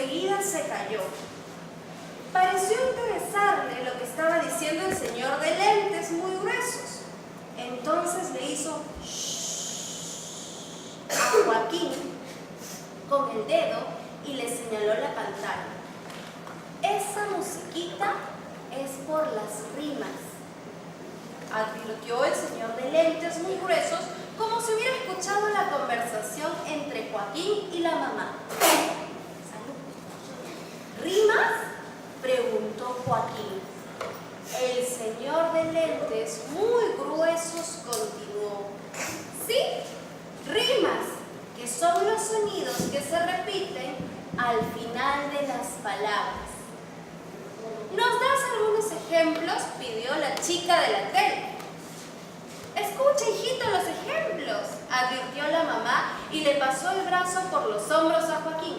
enseguida se calló. Pareció interesarle lo que estaba diciendo el señor de lentes muy gruesos. Entonces le hizo shhh a Joaquín con el dedo y le señaló la pantalla. Esa musiquita es por las rimas, advirtió el señor de lentes muy gruesos, como si hubiera escuchado la conversación entre Joaquín y la mamá. ¡Salud! ¿Rimas?, preguntó Joaquín. El señor de lentes muy gruesos continuó. Sí, rimas, que son los sonidos que se repiten al final de las palabras. ¿Nos das algunos ejemplos?, pidió la chica de la tele. Escucha, hijito, los ejemplos, advirtió la mamá y le pasó el brazo por los hombros a Joaquín.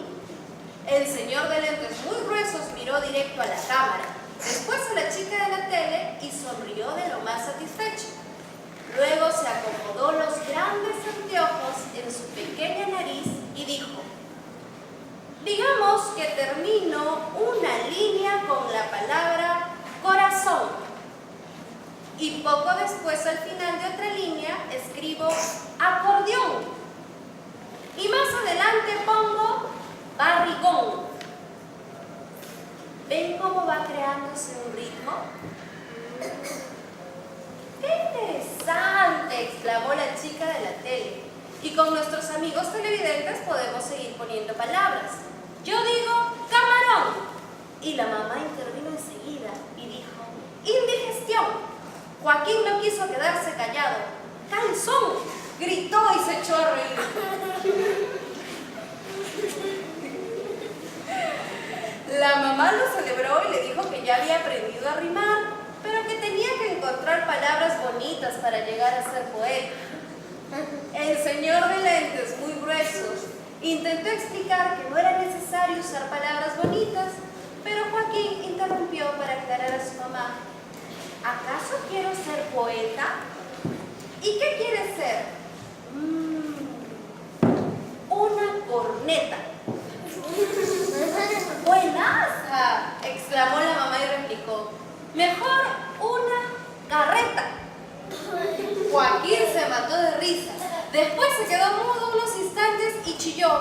El señor de lentes muy gruesos miró directo a la cámara, después a la chica de la tele y sonrió de lo más satisfecho. Luego se acomodó los grandes anteojos en su pequeña nariz y dijo: digamos que termino una línea con la palabra corazón y poco después al final de otra línea escribo acordeón y más adelante pongo barrigón. ¿Ven cómo va creándose un ritmo? ¡Qué interesante!, exclamó la chica de la tele. Y con nuestros amigos televidentes podemos seguir poniendo palabras. Yo digo camarón. Y la mamá intervino enseguida y dijo indigestión. Joaquín no quiso quedarse callado. ¡Calzón!, gritó y se echó a reír. La mamá lo celebró y le dijo que ya había aprendido a rimar, pero que tenía que encontrar palabras bonitas para llegar a ser poeta. El señor de lentes muy gruesos intentó explicar que no era necesario usar palabras bonitas, pero Joaquín interrumpió para aclarar a su mamá. ¿Acaso quiero ser poeta? ¿Y qué quiere ser? Una corneta. ¡Buenaza!, exclamó la mamá y replicó. Mejor una carreta. Joaquín se mató de risa. Después se quedó mudo unos instantes y chilló.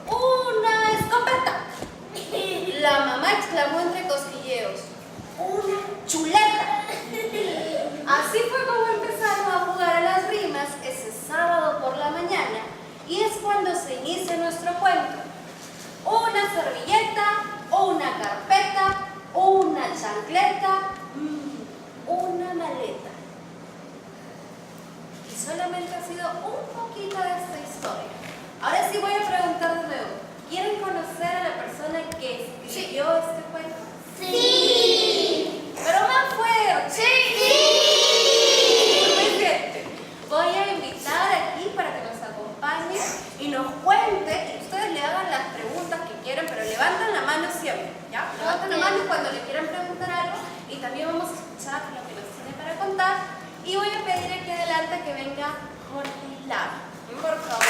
¡Una escopeta! La mamá exclamó entre cosquilleos. ¡Una chuleta! Así fue como empezaron a jugar a las rimas ese sábado por la mañana, y es cuando se inicia nuestro cuento. Una servilleta, una carpeta, una chancleta, una maleta. Y solamente ha sido un poquito de esta historia. Ahora sí voy a preguntar de nuevo. ¿Quieren conocer a la persona que escribió este cuento? ¡Sí! Pero más fuerte. ¡Sí! Muy bien. Voy a invitar aquí para que nos acompañe y nos cuente, y ustedes le hagan las preguntas que quieran, pero levantan la mano siempre, ¿ya? Levantan la mano cuando le quieran preguntar algo, y también vamos a escuchar lo que nos tiene para contar. Y voy a pedir aquí adelante que venga Jorge Lara, por favor.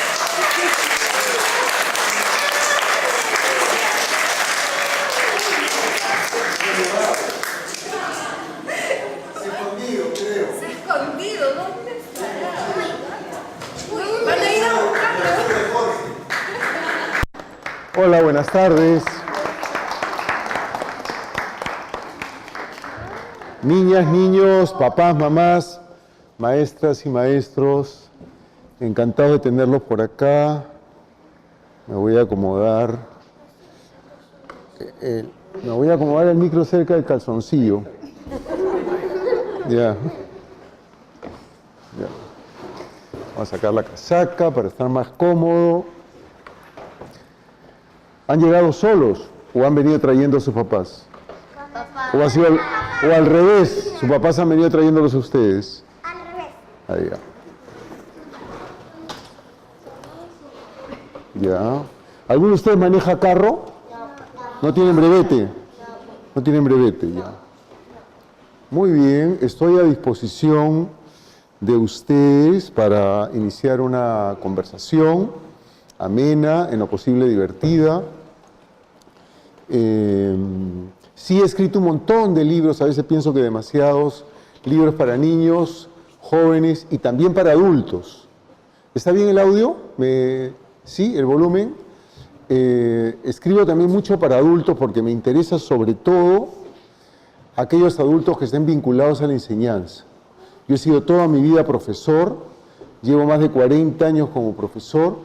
Se ha escondido, creo. Se ha escondido, ¿dónde estará? Uy, van a ir a buscarlo. Hola, buenas tardes. Niñas, niños, papás, mamás, maestras y maestros, encantado de tenerlos por acá. Me voy a acomodar. Me voy a acomodar el micro cerca del calzoncillo. Ya. Vamos a sacar la casaca para estar más cómodo. ¿Han llegado solos o han venido trayendo a sus papás? ¿O al revés? ¿Sus papás han venido trayéndolos a ustedes? Al revés. Ahí ya. Ya. ¿Alguno de ustedes maneja carro? ¿No tienen brevete? No tienen brevete, ya. Muy bien, estoy a disposición de ustedes para iniciar una conversación amena, en lo posible divertida. Sí he escrito un montón de libros, a veces pienso que demasiados libros para niños, jóvenes y también para adultos. ¿Está bien el audio? ¿Sí? ¿El volumen? Escribo también mucho para adultos porque me interesa sobre todo aquellos adultos que estén vinculados a la enseñanza. Yo he sido toda mi vida profesor, llevo más de 40 años como profesor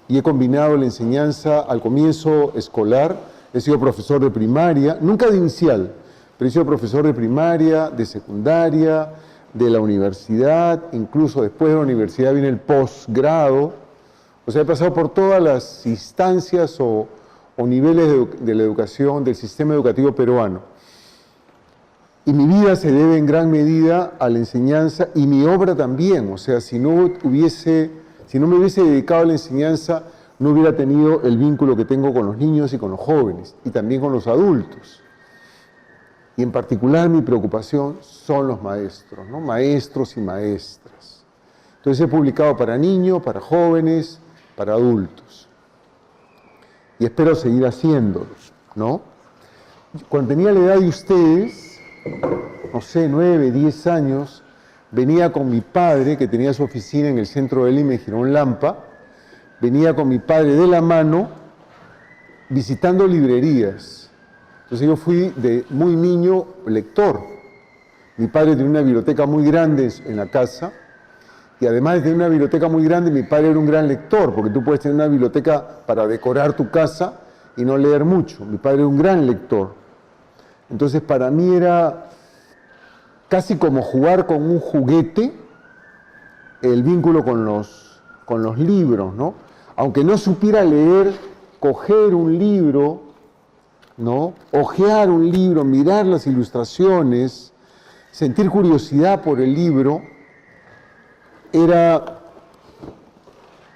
y he combinado la enseñanza al comienzo escolar. He sido profesor de primaria, nunca de inicial, pero he sido profesor de primaria, de secundaria, de la universidad, incluso después de la universidad viene el posgrado. O sea, he pasado por todas las instancias o niveles de la educación, del sistema educativo peruano. Y mi vida se debe en gran medida a la enseñanza y mi obra también. O sea, si no me hubiese dedicado a la enseñanza, no hubiera tenido el vínculo que tengo con los niños y con los jóvenes, y también con los adultos. Y en particular mi preocupación son los maestros, ¿no? Maestros y maestras. Entonces he publicado para niños, para jóvenes, para adultos. Y espero seguir haciéndolo, ¿no? Cuando tenía la edad de ustedes, no sé, 9, 10 años, venía con mi padre, que tenía su oficina en el centro de Lima, en Girón Lampa, venía con mi padre de la mano visitando librerías. Entonces yo fui de muy niño lector. Mi padre tenía una biblioteca muy grande en la casa y además de tener una biblioteca muy grande, mi padre era un gran lector, porque tú puedes tener una biblioteca para decorar tu casa y no leer mucho. Mi padre era un gran lector. Entonces para mí era casi como jugar con un juguete el vínculo con los libros, ¿no? Aunque no supiera leer, coger un libro, ¿no? Ojear un libro, mirar las ilustraciones, sentir curiosidad por el libro, era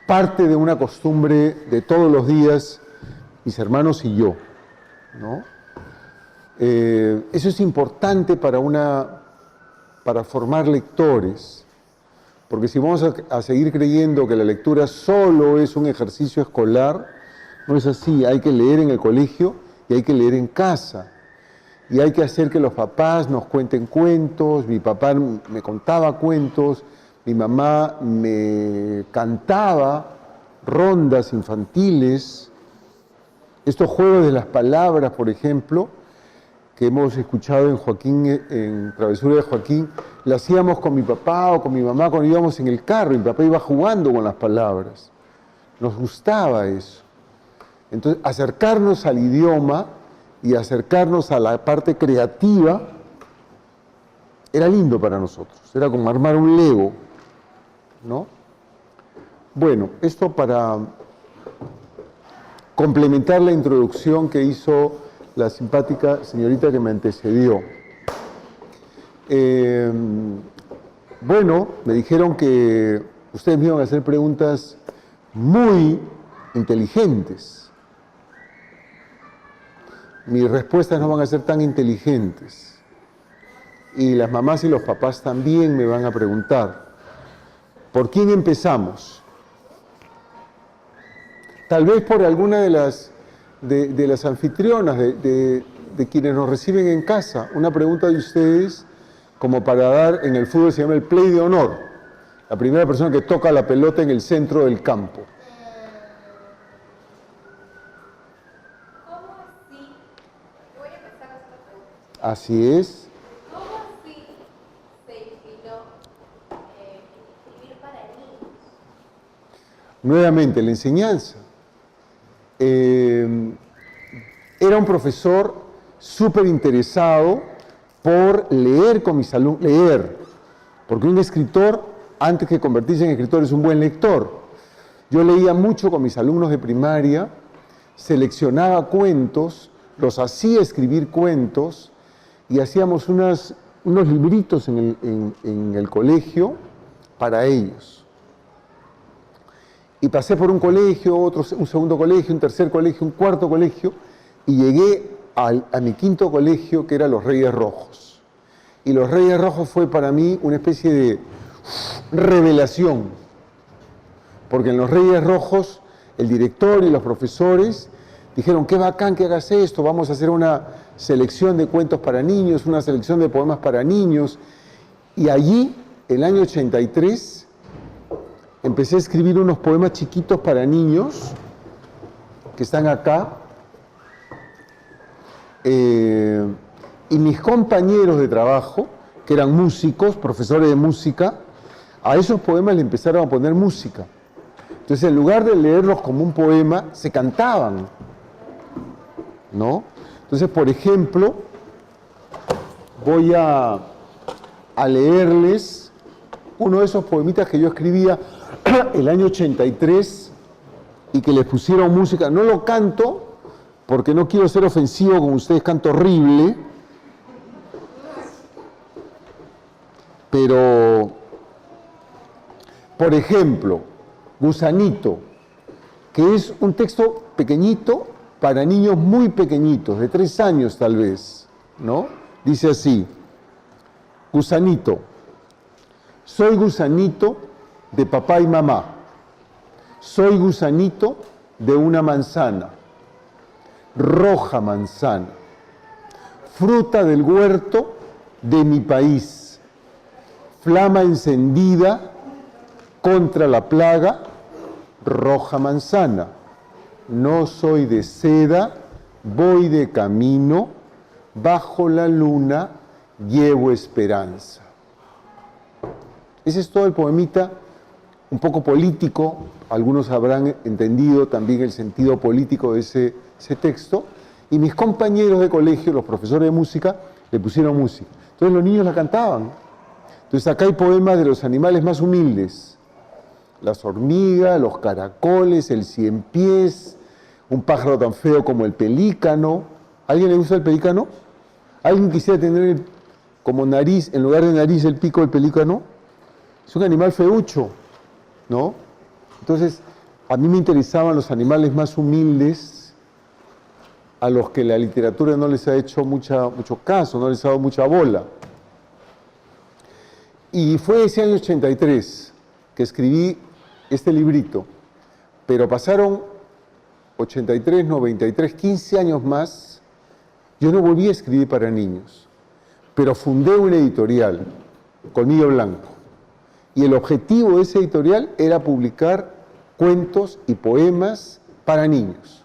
parte de una costumbre de todos los días, mis hermanos y yo, ¿no? Eso es importante para formar lectores. Porque si vamos a seguir creyendo que la lectura solo es un ejercicio escolar, no es así. Hay que leer en el colegio y hay que leer en casa. Y hay que hacer que los papás nos cuenten cuentos. Mi papá me contaba cuentos, mi mamá me cantaba rondas infantiles. Estos juegos de las palabras, por ejemplo, que hemos escuchado en Joaquín, en Travesura de Joaquín, la hacíamos con mi papá o con mi mamá cuando íbamos en el carro, y mi papá iba jugando con las palabras. Nos gustaba eso. Entonces, acercarnos al idioma y acercarnos a la parte creativa era lindo para nosotros, era como armar un Lego, ¿no? Bueno, esto para complementar la introducción que hizo la simpática señorita que me antecedió. Bueno, me dijeron que ustedes me iban a hacer preguntas muy inteligentes. Mis respuestas no van a ser tan inteligentes. Y las mamás y los papás también me van a preguntar. ¿Por quién empezamos? Tal vez por alguna de las anfitrionas, de quienes nos reciben en casa. Una pregunta de ustedes, como para dar, en el fútbol se llama el play de honor. La primera persona que toca la pelota en el centro del campo. ¿Cómo así? Voy a empezar a hacer la pregunta. Así es. ¿Cómo así se inspiró escribir para niños? Nuevamente, la enseñanza. Era un profesor súper interesado por leer con mis alumnos, leer, porque un escritor, antes que convertirse en escritor, es un buen lector. Yo leía mucho con mis alumnos de primaria, seleccionaba cuentos, los hacía escribir cuentos y hacíamos unos libritos en el colegio para ellos. Y pasé por un colegio, un segundo colegio, un tercer colegio, un cuarto colegio, y llegué a mi quinto colegio, que era los Reyes Rojos. Y los Reyes Rojos fue para mí una especie de revelación, porque en los Reyes Rojos el director y los profesores dijeron, qué bacán que hagas esto, vamos a hacer una selección de cuentos para niños, una selección de poemas para niños. Y allí, el año 83, empecé a escribir unos poemas chiquitos para niños, que están acá. Y mis compañeros de trabajo, que eran músicos, profesores de música, a esos poemas le empezaron a poner música. Entonces, en lugar de leerlos como un poema, se cantaban, ¿no? Entonces, por ejemplo, voy a leerles uno de esos poemitas que yo escribía el año 83 y que les pusieron música. No lo canto porque no quiero ser ofensivo con ustedes, canto horrible, pero, por ejemplo, Gusanito, que es un texto pequeñito para niños muy pequeñitos, de 3 años tal vez, ¿no? Dice así, Gusanito, soy gusanito de papá y mamá, soy gusanito de una manzana, roja manzana, fruta del huerto de mi país, flama encendida contra la plaga, roja manzana. No soy de seda, voy de camino, bajo la luna llevo esperanza. Ese es todo el poemita, un poco político, algunos habrán entendido también el sentido político de ese texto, y mis compañeros de colegio, los profesores de música, le pusieron música. Entonces los niños la cantaban. Entonces acá hay poemas de los animales más humildes, las hormigas, los caracoles, el ciempiés, un pájaro tan feo como el pelícano. ¿A alguien le gusta el pelícano? ¿Alguien quisiera tener como nariz, en lugar de nariz, el pico del pelícano? Es un animal feucho, ¿no? Entonces, a mí me interesaban los animales más humildes, a los que la literatura no les ha hecho mucho caso, no les ha dado mucha bola. Y fue ese año 83 que escribí este librito, pero pasaron 83, 93, 15 años más, yo no volví a escribir para niños, pero fundé una editorial, Colmillo Blanco, y el objetivo de esa editorial era publicar cuentos y poemas para niños.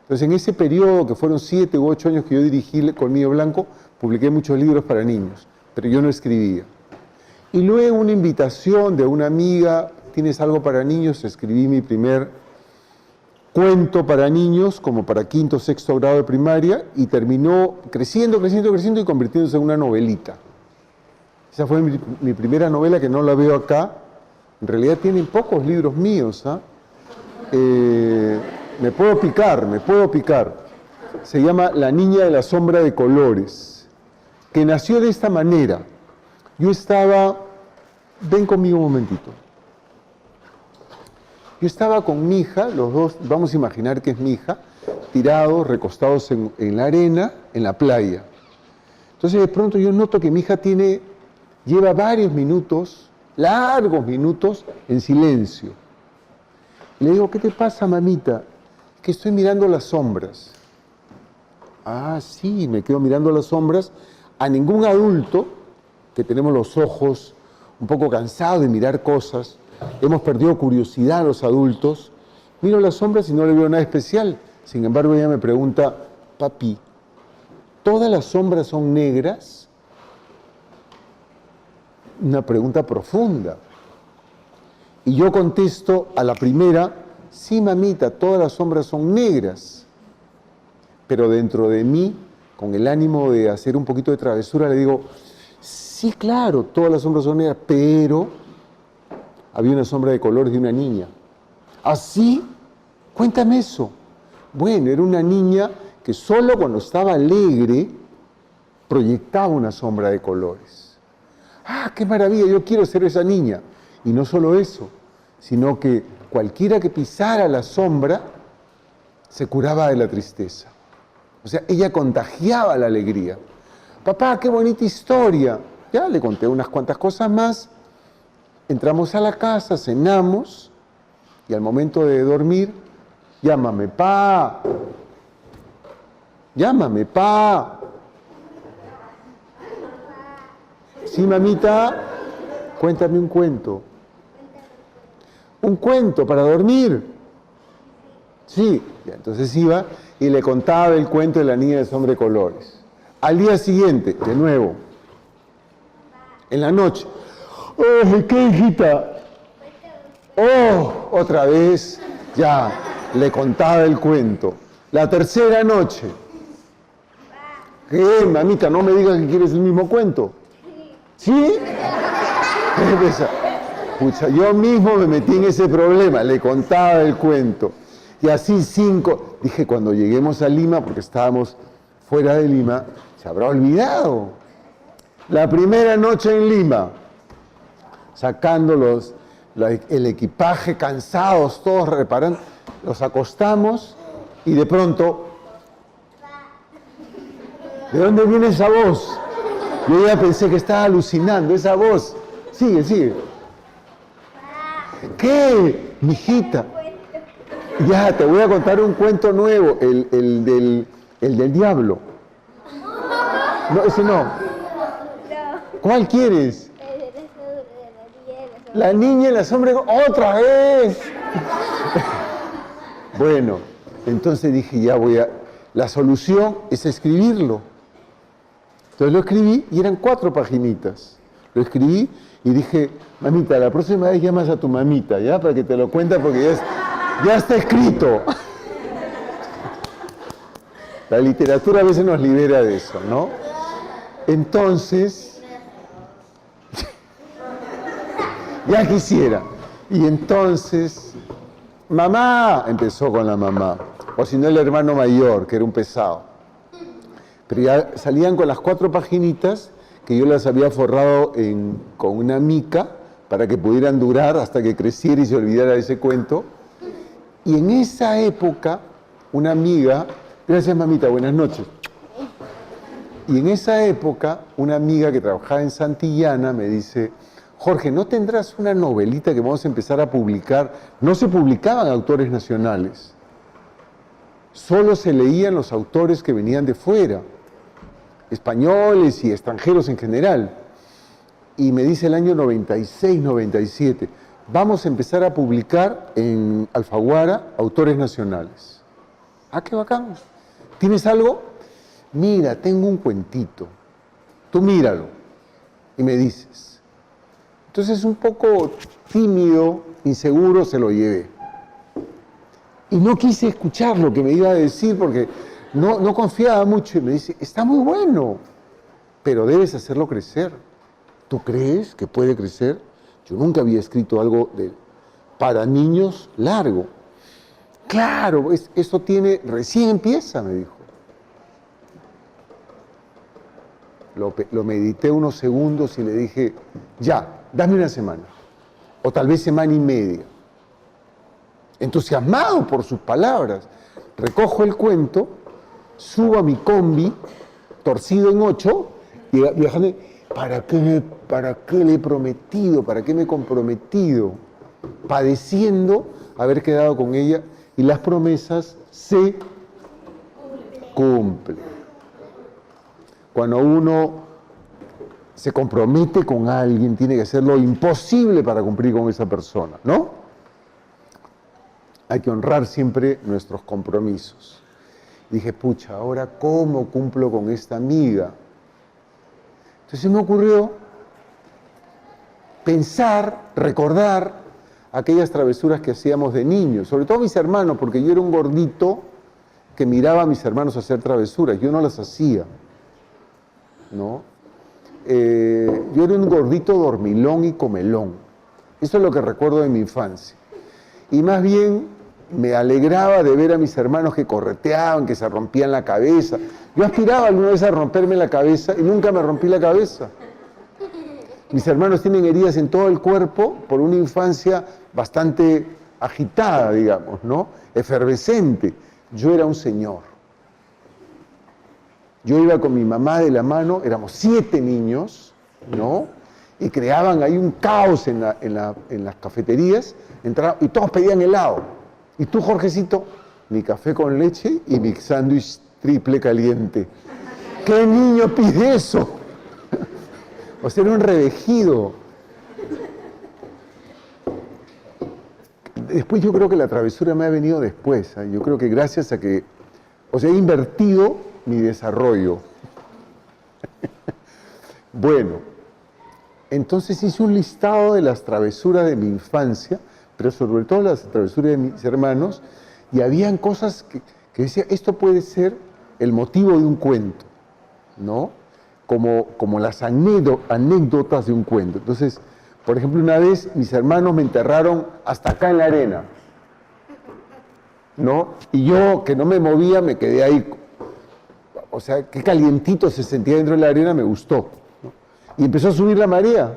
Entonces, en ese periodo, que fueron 7 u 8 años que yo dirigí Colmillo Blanco, publiqué muchos libros para niños, pero yo no escribía. Y luego una invitación de una amiga, ¿tienes algo para niños? Escribí mi primer cuento para niños, como para 5º, 6º grado de primaria, y terminó creciendo y convirtiéndose en una novelita. Esa fue mi primera novela, que no la veo acá. En realidad tienen pocos libros míos, ¿ah? Me puedo picar. Se llama La niña de la sombra de colores, que nació de esta manera. Yo estaba, ven conmigo un momentito. Yo estaba con mi hija, los dos, vamos a imaginar que es mi hija, tirados, recostados en la arena, en la playa. Entonces de pronto yo noto que mi hija lleva varios minutos, largos minutos, en silencio. Le digo, ¿qué te pasa, mamita? Que estoy mirando las sombras. Ah, sí, me quedo mirando las sombras. A ningún adulto, que tenemos los ojos un poco cansados de mirar cosas, hemos perdido curiosidad los adultos, miro las sombras y no le veo nada especial. Sin embargo, ella me pregunta, papi, ¿todas las sombras son negras? Una pregunta profunda. Y yo contesto a la primera, sí, mamita, todas las sombras son negras. Pero dentro de mí, con el ánimo de hacer un poquito de travesura, le digo, sí, claro, todas las sombras son negras, pero había una sombra de colores de una niña. ¿Así? Cuéntame eso. Bueno, era una niña que solo cuando estaba alegre proyectaba una sombra de colores. ¡Ah, qué maravilla! Yo quiero ser esa niña. Y no solo eso, sino que cualquiera que pisara la sombra se curaba de la tristeza. O sea, ella contagiaba la alegría. Papá, qué bonita historia. Ya le conté unas cuantas cosas más. Entramos a la casa, cenamos, y al momento de dormir, Llámame, pa. Llámame, pa. Sí, mamita. Cuéntame un cuento. Un cuento para dormir. Sí. Ya, entonces iba y le contaba el cuento de la niña de sombre colores. Al día siguiente, de nuevo. En la noche. ¡Oh, qué hijita! ¡Oh! Otra vez. Ya. Le contaba el cuento. La tercera noche. ¿Qué, mamita? No me digas que quieres el mismo cuento. ¿Sí? Pucha, yo mismo me metí en ese problema. Le contaba el cuento. Y así 5. Dije, cuando lleguemos a Lima, porque estábamos fuera de Lima, se habrá olvidado. La primera noche en Lima, sacando el equipaje, cansados, todos reparando, los acostamos y de pronto, ¿de dónde viene esa voz? Yo ya pensé que estaba alucinando, esa voz. Sigue, sigue. ¿Qué, mijita? Ya, te voy a contar un cuento nuevo, el del diablo. No, ese no. ¿Cuál quieres? La niña en la sombra. ¡Otra vez! Bueno, entonces dije, ya la solución es escribirlo. Entonces lo escribí y eran 4 paginitas. Lo escribí y dije, mamita, la próxima vez llamas a tu mamita, ¿ya? Para que te lo cuente porque ya está escrito. La literatura a veces nos libera de eso, ¿no? Entonces, ya quisiera. Y entonces, mamá, empezó con la mamá. O si no, el hermano mayor, que era un pesado. Pero ya salían con las 4 paginitas que yo las había forrado con una mica para que pudieran durar hasta que creciera y se olvidara de ese cuento. Y en esa época, una amiga, gracias mamita, buenas noches. Y en esa época, una amiga que trabajaba en Santillana me dice, Jorge, ¿no tendrás una novelita que vamos a empezar a publicar? No se publicaban autores nacionales, solo se leían los autores que venían de fuera, españoles y extranjeros en general. Y me dice el año 96, 97, vamos a empezar a publicar en Alfaguara autores nacionales. Ah, qué bacán. ¿Tienes algo? Mira, tengo un cuentito. Tú míralo y me dices. Entonces, un poco tímido, inseguro, se lo llevé. Y no quise escuchar lo que me iba a decir porque no confiaba mucho. Y me dice, está muy bueno, pero debes hacerlo crecer. ¿Tú crees que puede crecer? Yo nunca había escrito algo para niños largo. Claro, eso recién empieza, me dijo. Lo medité unos segundos y le dije, ya, dame una semana, o tal vez semana y media. Entusiasmado por sus palabras, recojo el cuento, subo a mi combi, torcido en 8, y viajando, ¿para qué le he prometido? ¿Para qué me he comprometido? Padeciendo haber quedado con ella, y las promesas se cumplen. Cuando uno se compromete con alguien, tiene que hacer lo imposible para cumplir con esa persona, ¿no? Hay que honrar siempre nuestros compromisos. Dije, pucha, ahora ¿cómo cumplo con esta amiga? Entonces me ocurrió pensar, recordar aquellas travesuras que hacíamos de niños, sobre todo mis hermanos, porque yo era un gordito que miraba a mis hermanos hacer travesuras, yo no las hacía, ¿no? Yo era un gordito dormilón y comelón. Eso es lo que recuerdo de mi infancia. Y más bien me alegraba de ver a mis hermanos que correteaban, que se rompían la cabeza. Yo aspiraba alguna vez a romperme la cabeza y nunca me rompí la cabeza. Mis hermanos tienen heridas en todo el cuerpo por una infancia bastante agitada, digamos, ¿no? Efervescente. Yo era un señor. Yo iba con mi mamá de la mano, éramos 7 niños, ¿no? Y creaban ahí un caos en las cafeterías, entraban, y todos pedían helado. ¿Y tú, Jorgecito? mi café con leche y mi sándwich triple caliente. ¿Qué niño pide eso? O sea, era un revejido. Después yo creo que la travesura me ha venido después. ¿Eh? Yo creo que gracias a que, o sea, he invertido mi desarrollo. Bueno, entonces hice un listado de las travesuras de mi infancia, pero sobre todo las travesuras de mis hermanos, y habían cosas que decía, esto puede ser el motivo de un cuento, ¿no? Como las anécdotas de un cuento. Entonces, por ejemplo, una vez mis hermanos me enterraron hasta acá en la arena, ¿no? Y yo, que no me movía, me quedé ahí. O sea, qué calientito se sentía dentro de la arena, me gustó, ¿no? Y empezó a subir la marea.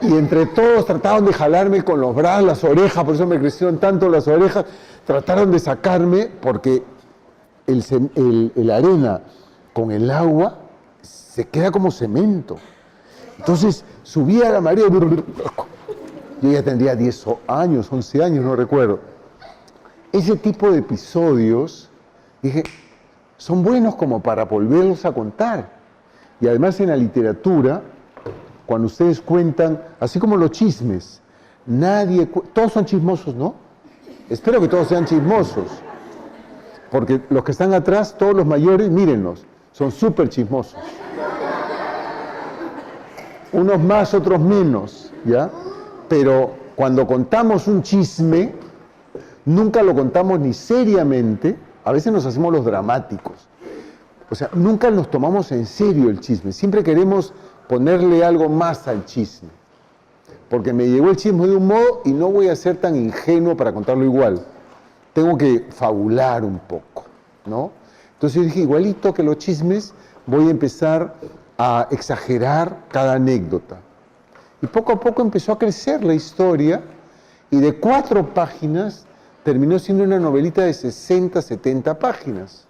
Y entre todos trataron de jalarme con los brazos, las orejas, por eso me crecieron tanto las orejas, trataron de sacarme porque la arena con el agua se queda como cemento. Entonces subía la marea, yo ya tendría 10 años, 11 años, no recuerdo. Ese tipo de episodios, dije, son buenos como para volverlos a contar. Y además en la literatura, cuando ustedes cuentan, así como los chismes, todos son chismosos, ¿no? Espero que todos sean chismosos. Porque los que están atrás, todos los mayores, mírenlos, son súper chismosos. Unos más, otros menos, ¿ya? Pero cuando contamos un chisme, nunca lo contamos ni seriamente, a veces nos hacemos los dramáticos. O sea, nunca nos tomamos en serio el chisme, siempre queremos ponerle algo más al chisme. Porque me llegó el chisme de un modo y no voy a ser tan ingenuo para contarlo igual. Tengo que fabular un poco, ¿no? Entonces yo dije, igualito que los chismes, voy a empezar a exagerar cada anécdota. Y poco a poco empezó a crecer la historia y de 4 páginas terminó siendo una novelita de 60, 70 páginas.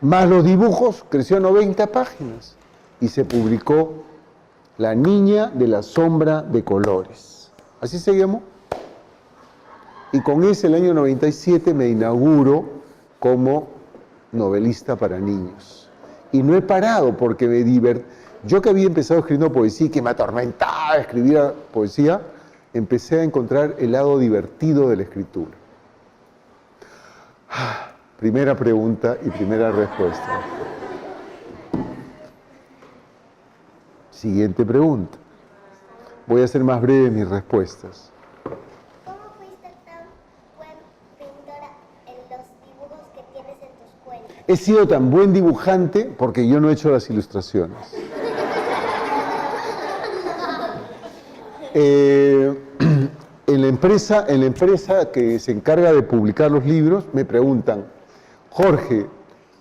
Más los dibujos, creció a 90 páginas y se publicó La niña de la sombra de colores. Así se llamó. Y con ese, el año 97, me inauguro como novelista para niños. Y no he parado porque me divertí. Yo que había empezado escribiendo poesía y que me atormentaba escribir poesía, empecé a encontrar el lado divertido de la escritura. Primera pregunta y primera respuesta. Siguiente pregunta. Voy a hacer más breves mis respuestas. ¿Cómo fuiste tan buen pintor en los dibujos que tienes en tus cuentos? He sido tan buen dibujante porque yo no he hecho las ilustraciones. En la empresa que se encarga de publicar los libros, me preguntan, Jorge,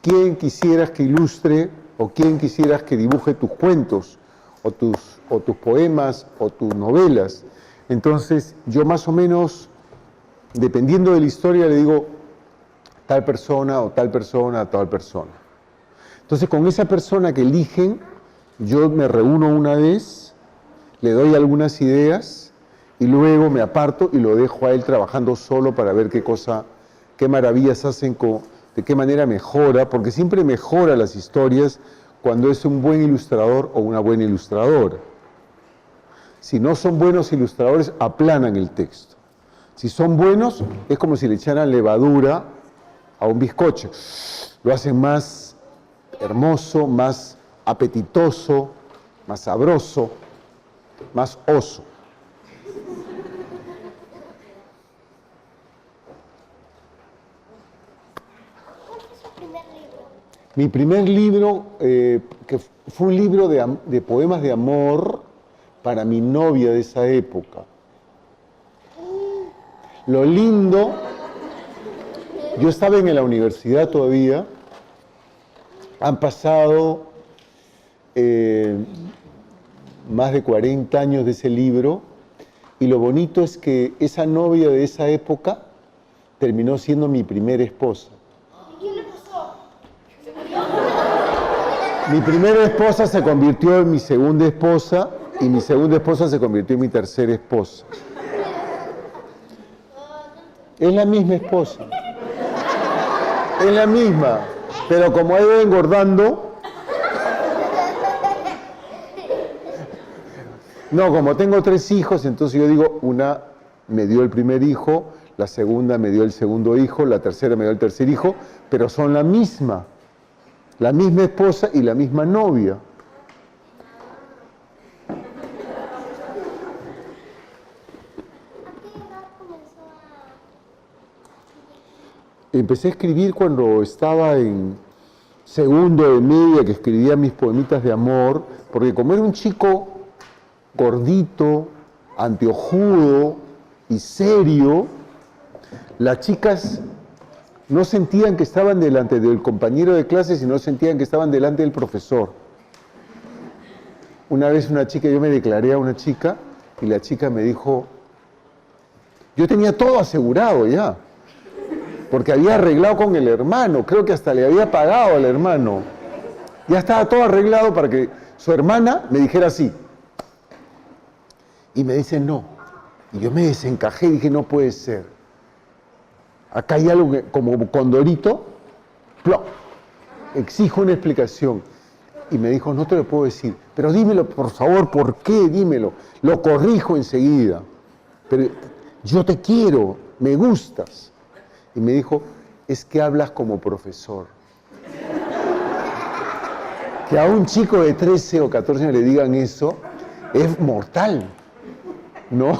¿quién quisieras que ilustre o quién quisieras que dibuje tus cuentos o tus poemas o tus novelas? Entonces, yo más o menos, dependiendo de la historia, le digo tal persona o tal persona o tal persona. Entonces, con esa persona que eligen, yo me reúno una vez, le doy algunas ideas y luego me aparto y lo dejo a él trabajando solo para ver qué maravillas hacen, de qué manera mejora, porque siempre mejora las historias cuando es un buen ilustrador o una buena ilustradora. Si no son buenos ilustradores, aplanan el texto. Si son buenos, es como si le echaran levadura a un bizcocho. Lo hacen más hermoso, más apetitoso, más sabroso, más oso. ¿Cuál fue su primer libro? Mi primer libro, que fue un libro de poemas de amor para mi novia de esa época. Lo lindo, yo estaba en la universidad todavía, han pasado más de 40 años de ese libro, y lo bonito es que esa novia de esa época terminó siendo mi primera esposa. ¿Y qué le pasó? Mi primera esposa se convirtió en mi segunda esposa y mi segunda esposa se convirtió en mi tercera esposa. Es la misma esposa. Es la misma. Pero como ha ido engordando... No, como tengo 3 hijos, entonces yo digo, una me dio el primer hijo, la segunda me dio el segundo hijo, la tercera me dio el tercer hijo, pero son la misma esposa y la misma novia. ¿A qué edad comenzó a...? Empecé a escribir cuando estaba en segundo de media, que escribía mis poemitas de amor, porque como era un chico gordito, anteojudo y serio, las chicas no sentían que estaban delante del compañero de clase, sino sentían que estaban delante del profesor. Una vez yo me declaré a una chica y la chica me dijo, yo tenía todo asegurado ya, porque había arreglado con el hermano, creo que hasta le había pagado al hermano. Ya estaba todo arreglado para que su hermana me dijera sí. Y me dice no. Y yo me desencajé y dije, no puede ser. Acá hay algo que, como Condorito, ¡plop! Exijo una explicación. Y me dijo, no te lo puedo decir, pero dímelo, por favor, ¿por qué? Dímelo. Lo corrijo enseguida. Pero yo te quiero, me gustas. Y me dijo, es que hablas como profesor. Que a un chico de 13 o 14 años le digan eso, es mortal, ¿no?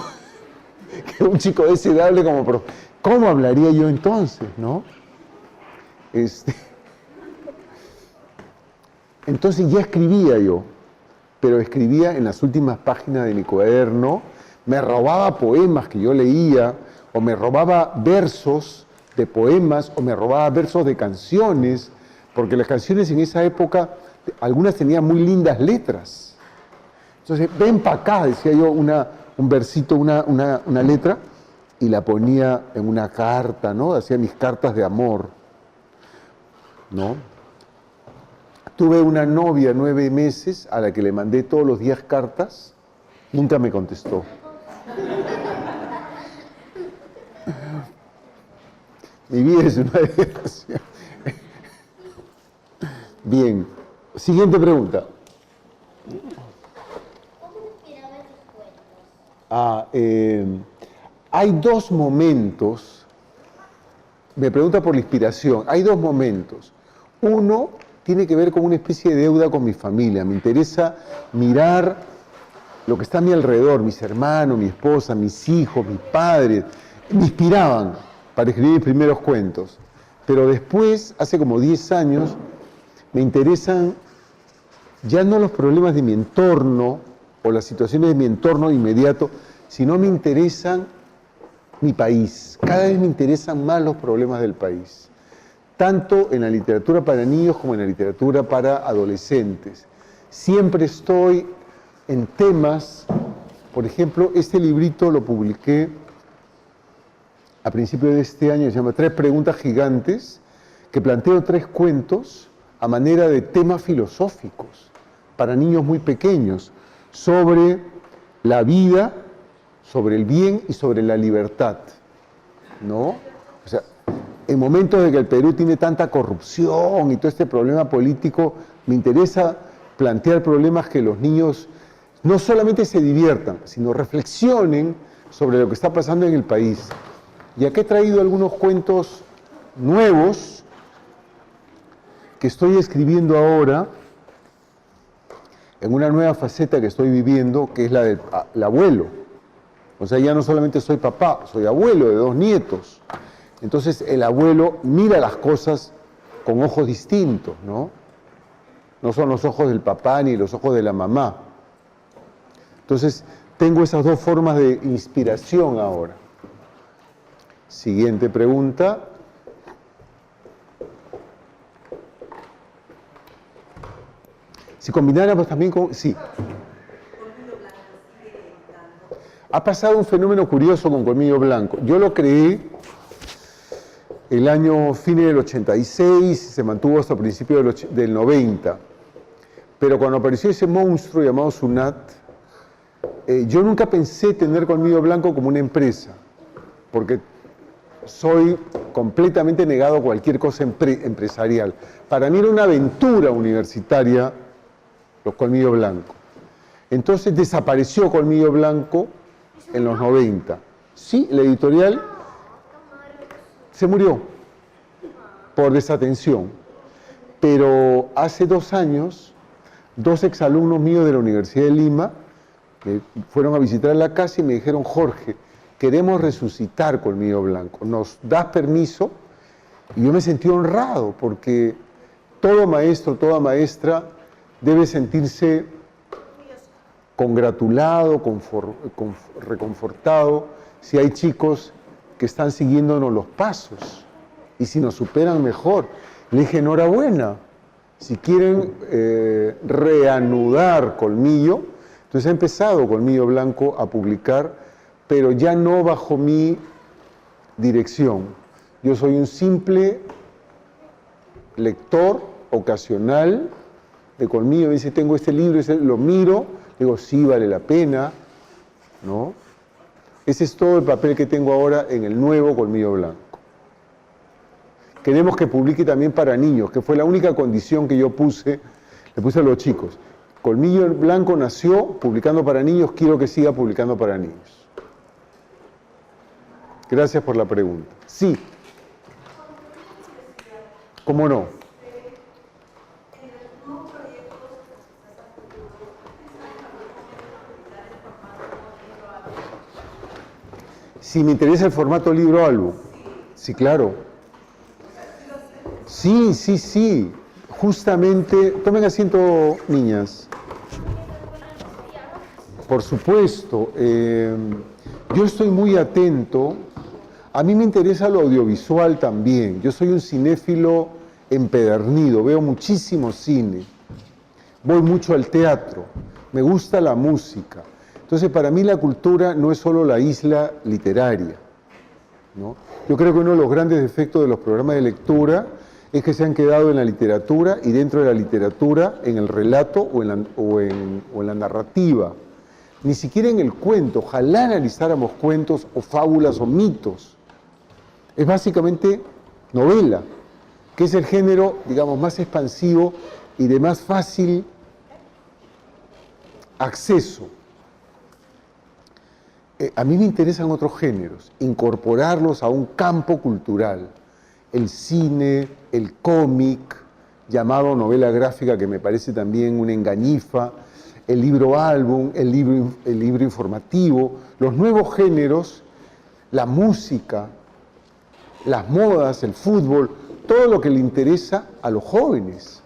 Que un chico de esa edad hable como profesor. ¿Cómo hablaría yo entonces, no? Entonces ya escribía yo, pero escribía en las últimas páginas de mi cuaderno, me robaba poemas que yo leía, o me robaba versos de poemas, o me robaba versos de canciones, porque las canciones en esa época, algunas tenían muy lindas letras. Entonces, ven para acá, decía yo un versito, una letra, y la ponía en una carta, ¿no? Hacía mis cartas de amor, ¿no? Tuve una novia 9 meses a la que le mandé todos los días cartas, nunca me contestó. Mi vida es una desgracia. Bien, siguiente pregunta. ¿Cómo inspiraban tus cuentos? Hay 2 momentos, me pregunta por la inspiración, hay 2 momentos. Uno tiene que ver con una especie de deuda con mi familia, me interesa mirar lo que está a mi alrededor, mis hermanos, mi esposa, mis hijos, mis padres, me inspiraban para escribir mis primeros cuentos. Pero después, hace como 10 años, me interesan ya no los problemas de mi entorno o las situaciones de mi entorno inmediato, sino me interesan mi país. Cada vez me interesan más los problemas del país, tanto en la literatura para niños como en la literatura para adolescentes. Siempre estoy en temas, por ejemplo, este librito lo publiqué a principios de este año, se llama 3 preguntas gigantes, que planteo 3 cuentos a manera de temas filosóficos para niños muy pequeños, sobre la vida, sobre el bien y sobre la libertad, ¿no? O sea, en momentos de que el Perú tiene tanta corrupción y todo este problema político, me interesa plantear problemas que los niños no solamente se diviertan, sino reflexionen sobre lo que está pasando en el país. Y aquí he traído algunos cuentos nuevos que estoy escribiendo ahora en una nueva faceta que estoy viviendo, que es la del abuelo. O sea, ya no solamente soy papá, soy abuelo de 2 nietos. Entonces el abuelo mira las cosas con ojos distintos, ¿no? No son los ojos del papá ni los ojos de la mamá. Entonces tengo esas 2 formas de inspiración ahora. Siguiente pregunta. Si combináramos también con... Sí. Ha pasado un fenómeno curioso con Colmillo Blanco. Yo lo creé el año fines del 86, se mantuvo hasta principios del 90. Pero cuando apareció ese monstruo llamado Sunat, yo nunca pensé tener Colmillo Blanco como una empresa, porque soy completamente negado a cualquier cosa empresarial. Para mí era una aventura universitaria los Colmillo Blanco. Entonces desapareció Colmillo Blanco en los 90. Sí, la editorial se murió por desatención. Pero hace 2 años, 2 exalumnos míos de la Universidad de Lima me fueron a visitar la casa y me dijeron: Jorge, queremos resucitar Colmillo Blanco, ¿nos das permiso? Y yo me sentí honrado, porque todo maestro, toda maestra debe sentirse congratulado, reconfortado, si hay chicos que están siguiéndonos los pasos, y si nos superan mejor. Le dije: enhorabuena, si quieren reanudar Colmillo. Entonces ha empezado Colmillo Blanco a publicar, pero ya no bajo mi dirección. Yo soy un simple lector ocasional de Colmillo. Me dice: tengo este libro, lo miro, digo: sí, vale la pena, ¿no? Ese es todo el papel que tengo ahora en el nuevo Colmillo Blanco. Queremos que publique también para niños, que fue la única condición que yo le puse a los chicos. Colmillo Blanco nació publicando para niños, quiero que siga publicando para niños. Gracias por la pregunta. Sí. ¿Cómo no? Si me interesa el formato libro-álbum. Sí, claro. Sí, sí, sí. Justamente, tomen asiento, niñas. Por supuesto. Yo estoy muy atento. A mí me interesa lo audiovisual también. Yo soy un cinéfilo empedernido. Veo muchísimo cine. Voy mucho al teatro. Me gusta la música. Entonces, para mí la cultura no es solo la isla literaria, ¿no? Yo creo que uno de los grandes defectos de los programas de lectura es que se han quedado en la literatura y dentro de la literatura en el relato o en la narrativa. Ni siquiera en el cuento. Ojalá analizáramos cuentos o fábulas o mitos. Es básicamente novela, que es el género, digamos, más expansivo y de más fácil acceso. A mí me interesan otros géneros, incorporarlos a un campo cultural. El cine, el cómic, llamado novela gráfica, que me parece también una engañifa, el libro álbum, el libro informativo, los nuevos géneros, la música, las modas, el fútbol, todo lo que le interesa a los jóvenes.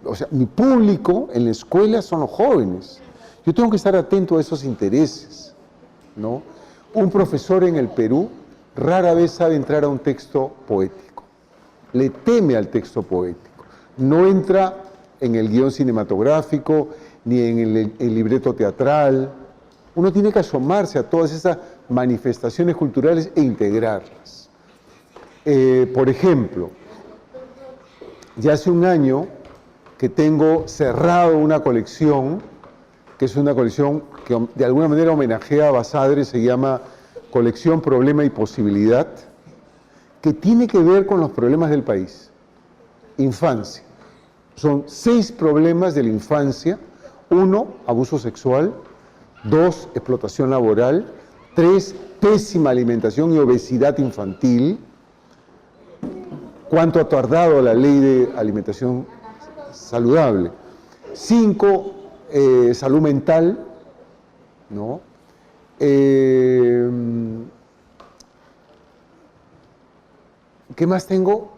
O sea, mi público en la escuela son los jóvenes. Yo tengo que estar atento a esos intereses, ¿no? Un profesor en el Perú rara vez sabe entrar a un texto poético. Le teme al texto poético. No entra en el guión cinematográfico, ni en el libreto teatral. Uno tiene que asomarse a todas esas manifestaciones culturales e integrarlas. Por ejemplo, ya hace un año que tengo cerrado una colección, que es una colección que de alguna manera homenajea a Basadre, se llama Colección Problema y Posibilidad, que tiene que ver con los problemas del país. Infancia. Son 6 problemas de la infancia. 1, abuso sexual. 2, explotación laboral. 3, pésima alimentación y obesidad infantil. ¿Cuánto ha tardado la ley de alimentación saludable? 5, salud mental, ¿no? ¿Qué más tengo?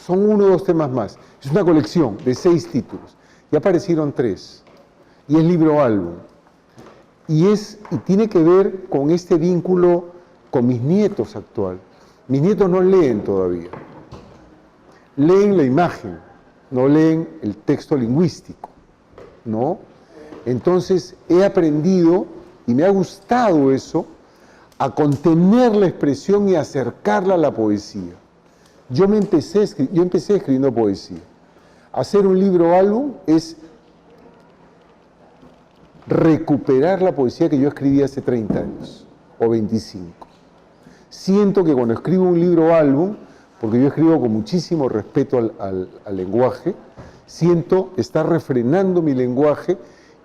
Son 1 o 2 temas más. Es una colección de 6 títulos. Ya aparecieron 3. Y es libro álbum. Y tiene que ver con este vínculo con mis nietos actual. Mis nietos no leen todavía. Leen la imagen, no leen el texto lingüístico, ¿no? Entonces he aprendido, y me ha gustado eso, a contener la expresión y acercarla a la poesía. Yo empecé escribiendo poesía. Hacer un libro álbum es recuperar la poesía que yo escribí hace 30 años, o 25. Siento que cuando escribo un libro álbum, porque yo escribo con muchísimo respeto al lenguaje, siento estar refrenando mi lenguaje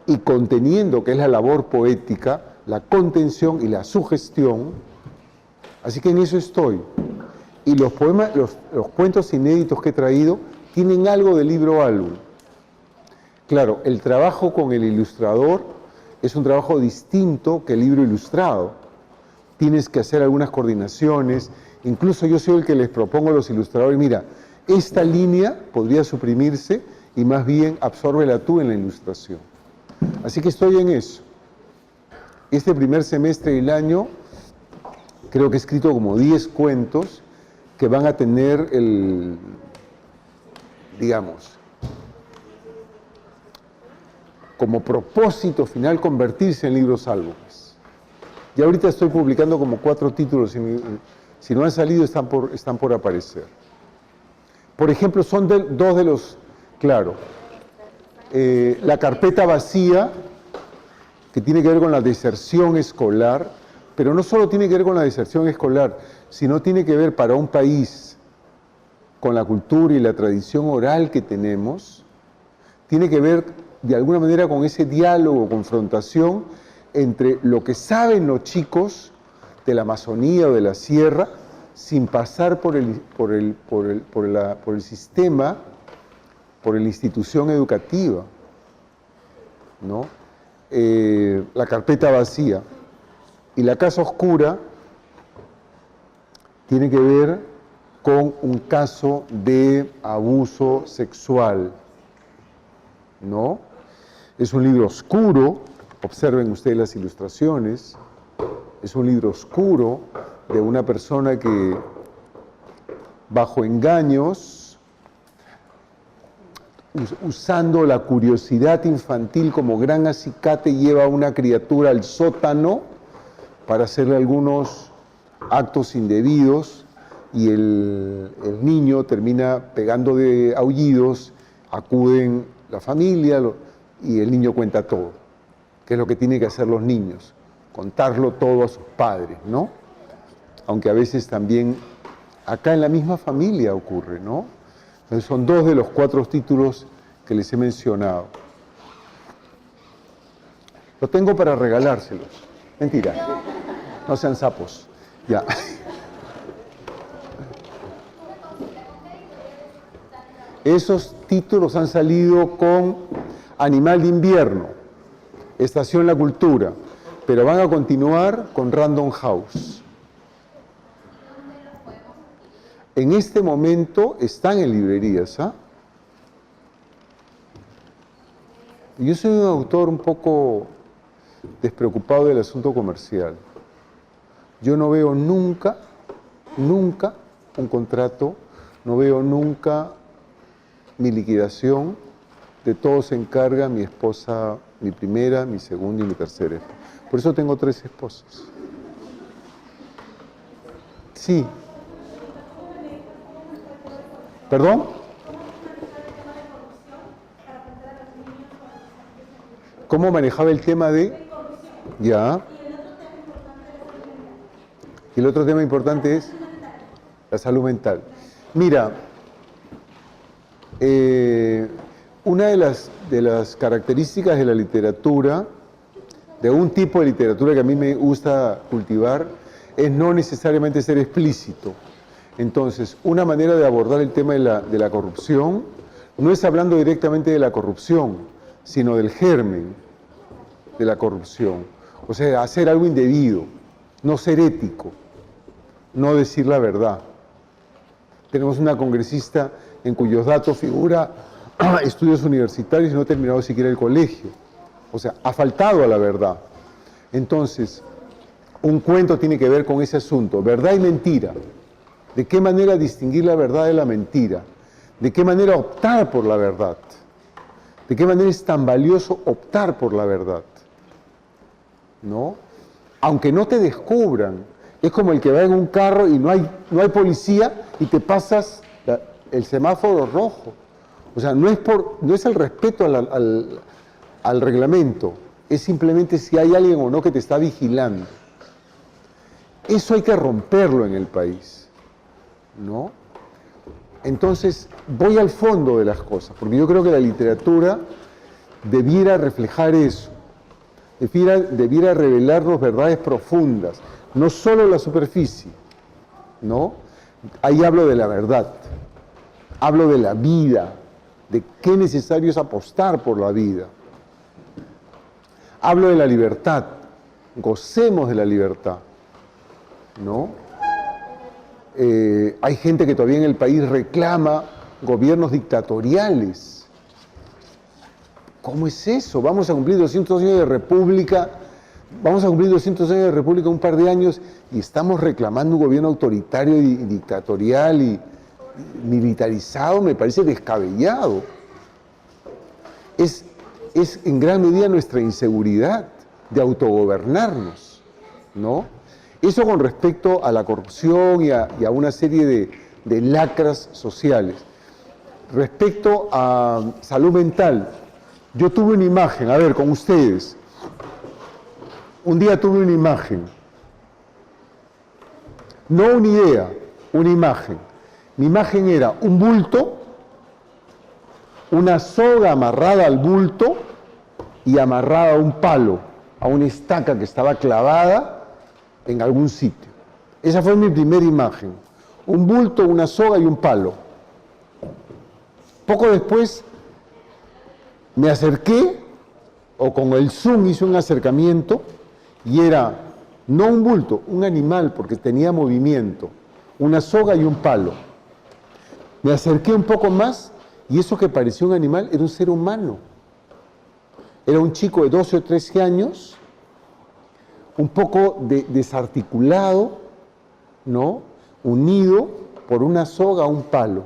y conteniendo, que es la labor poética, la contención y la sugestión. Así que en eso estoy. Y los poemas, los cuentos inéditos que he traído tienen algo de libro álbum. Claro, el trabajo con el ilustrador es un trabajo distinto que el libro ilustrado. Tienes que hacer algunas coordinaciones. Incluso yo soy el que les propongo a los ilustradores, mira, esta línea podría suprimirse y más bien absórbela tú en la ilustración. Así que estoy en eso. Este primer semestre del año creo que he escrito como 10 cuentos que van a tener digamos, como propósito final convertirse en libros álbumes. Y ahorita estoy publicando como 4 títulos, si no han salido están por aparecer. Por ejemplo, son dos de los, claro, La carpeta vacía, que tiene que ver con la deserción escolar, pero no solo tiene que ver con la deserción escolar, sino tiene que ver para un país con la cultura y la tradición oral que tenemos, tiene que ver de alguna manera con ese diálogo, confrontación entre lo que saben los chicos de la Amazonía o de la sierra, sin pasar por el sistema, por la institución educativa, ¿no? La carpeta vacía. Y la casa oscura tiene que ver con un caso de abuso sexual, ¿no? Es un libro oscuro, observen ustedes las ilustraciones, es un libro oscuro de una persona que, bajo engaños, usando la curiosidad infantil como gran acicate, lleva a una criatura al sótano para hacerle algunos actos indebidos y el niño termina pegando de aullidos, acuden la familia y el niño cuenta todo, que es lo que tienen que hacer los niños, contarlo todo a sus padres, ¿no? Aunque a veces también acá en la misma familia ocurre, ¿no? Entonces son 2 de los 4 títulos que les he mencionado. Lo tengo para regalárselos. Mentira. No sean sapos. Ya. Esos títulos han salido con Animal de Invierno, Estación La Cultura, pero van a continuar con Random House. En este momento están en librerías, ¿ah? Yo soy un autor un poco despreocupado del asunto comercial. Yo no veo nunca un contrato, no veo nunca mi liquidación, de todo se encarga mi esposa, mi primera, mi segunda y mi tercera. Por eso tengo 3 esposas. Sí. ¿Perdón? ¿Cómo manejaba el tema de...? Ya. Y el otro tema importante es la salud mental. Mira, una de las características de la literatura, de un tipo de literatura que a mí me gusta cultivar, es no necesariamente ser explícito. Entonces, una manera de abordar el tema de la corrupción no es hablando directamente de la corrupción, sino del germen de la corrupción. O sea, hacer algo indebido, no ser ético, no decir la verdad. Tenemos una congresista en cuyos datos figura estudios universitarios y no ha terminado siquiera el colegio. O sea, ha faltado a la verdad. Entonces, un cuento tiene que ver con ese asunto, verdad y mentira. ¿De qué manera distinguir la verdad de la mentira? ¿De qué manera optar por la verdad? ¿De qué manera es tan valioso optar por la verdad? ¿No? Aunque no te descubran, es como el que va en un carro y no hay policía y te pasas el semáforo rojo. O sea, no es el respeto al reglamento, es simplemente si hay alguien o no que te está vigilando. Eso hay que romperlo en el país, ¿no? Entonces, voy al fondo de las cosas, porque yo creo que la literatura debiera reflejar eso, debiera revelarnos verdades profundas, no solo la superficie, ¿no? Ahí hablo de la verdad, hablo de la vida, de qué necesario es apostar por la vida. Hablo de la libertad, gocemos de la libertad, ¿no? Hay gente que todavía en el país reclama gobiernos dictatoriales. ¿Cómo es eso? Vamos a cumplir 200 años de república, un par de años, y estamos reclamando un gobierno autoritario y dictatorial y militarizado. Me parece descabellado. Es en gran medida nuestra inseguridad de autogobernarnos, ¿no? Eso con respecto a la corrupción y a una serie de lacras sociales. Respecto a salud mental, yo tuve una imagen, a ver, con ustedes. Un día tuve una imagen, no una idea, una imagen. Mi imagen era un bulto, una soga amarrada al bulto y amarrada a un palo, a una estaca que estaba clavada en algún sitio. Esa fue mi primera imagen. Un bulto, una soga y un palo. Poco después me acerqué, o con el zoom hice un acercamiento, y era no un bulto, un animal, porque tenía movimiento, una soga y un palo. Me acerqué un poco más, y eso que parecía un animal era un ser humano. Era un chico de 12 o 13 años, un poco desarticulado, ¿no? Unido por una soga a un palo.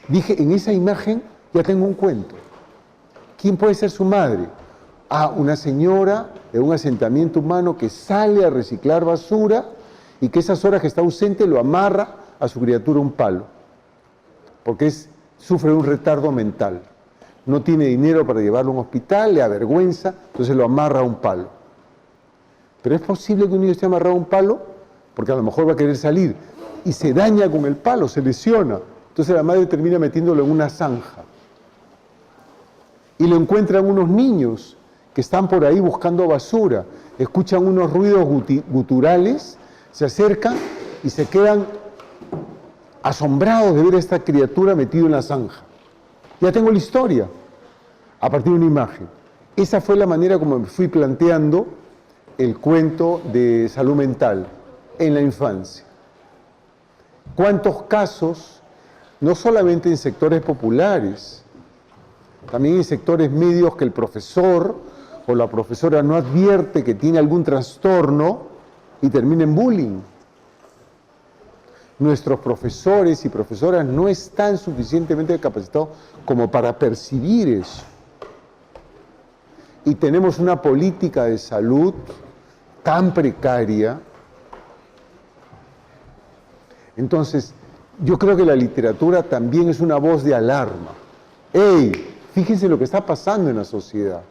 Dije, en esa imagen ya tengo un cuento. ¿Quién puede ser su madre? Ah, una señora de un asentamiento humano que sale a reciclar basura y que esas horas que está ausente lo amarra a su criatura a un palo, porque sufre un retardo mental. No tiene dinero para llevarlo a un hospital, le avergüenza, entonces lo amarra a un palo. Pero es posible que un niño esté amarrado a un palo, porque a lo mejor va a querer salir, y se daña con el palo, se lesiona. Entonces la madre termina metiéndolo en una zanja. Y lo encuentran unos niños que están por ahí buscando basura, escuchan unos ruidos guturales, se acercan y se quedan asombrados de ver a esta criatura metido en la zanja. Ya tengo la historia, a partir de una imagen. Esa fue la manera como me fui planteando el cuento de salud mental en la infancia. ¿Cuántos casos, no solamente en sectores populares, también en sectores medios, que el profesor o la profesora no advierte que tiene algún trastorno y termina en bullying? Nuestros profesores y profesoras no están suficientemente capacitados como para percibir eso. Y tenemos una política de salud tan precaria. Entonces, yo creo que la literatura también es una voz de alarma. ¡Ey! Fíjense lo que está pasando en la sociedad.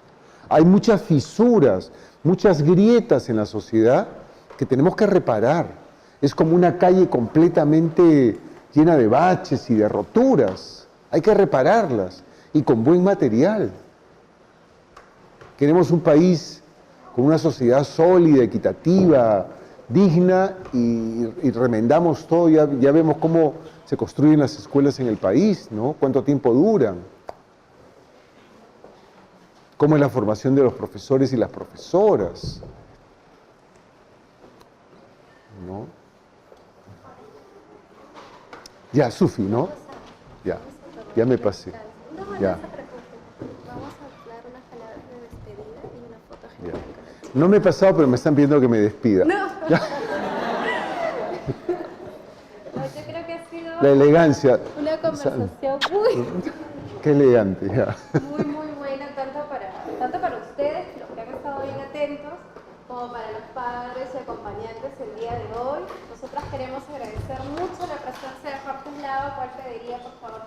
Hay muchas fisuras, muchas grietas en la sociedad que tenemos que reparar. Es como una calle completamente llena de baches y de roturas. Hay que repararlas, y con buen material. Queremos un país con una sociedad sólida, equitativa, digna, y remendamos todo. Ya vemos cómo se construyen las escuelas en el país, ¿no? Cuánto tiempo duran. Cómo es la formación de los profesores y las profesoras, ¿no? Ya, Sufi, ¿no? Ya me pasé. Ya. Vamos a hablar unas palabras de despedida y una foto Ya. general. No me he pasado, pero me están pidiendo que me despida. No. Ya. Yo creo que ha sido La elegancia. una conversación muy, Qué elegante, ya. muy, muy buena, tanto para ustedes, los que han estado bien atentos, como para los padres y acompañantes el día de hoy. Nosotras queremos agradecer mucho la presencia de Jorge Eslava, cual pediría por favor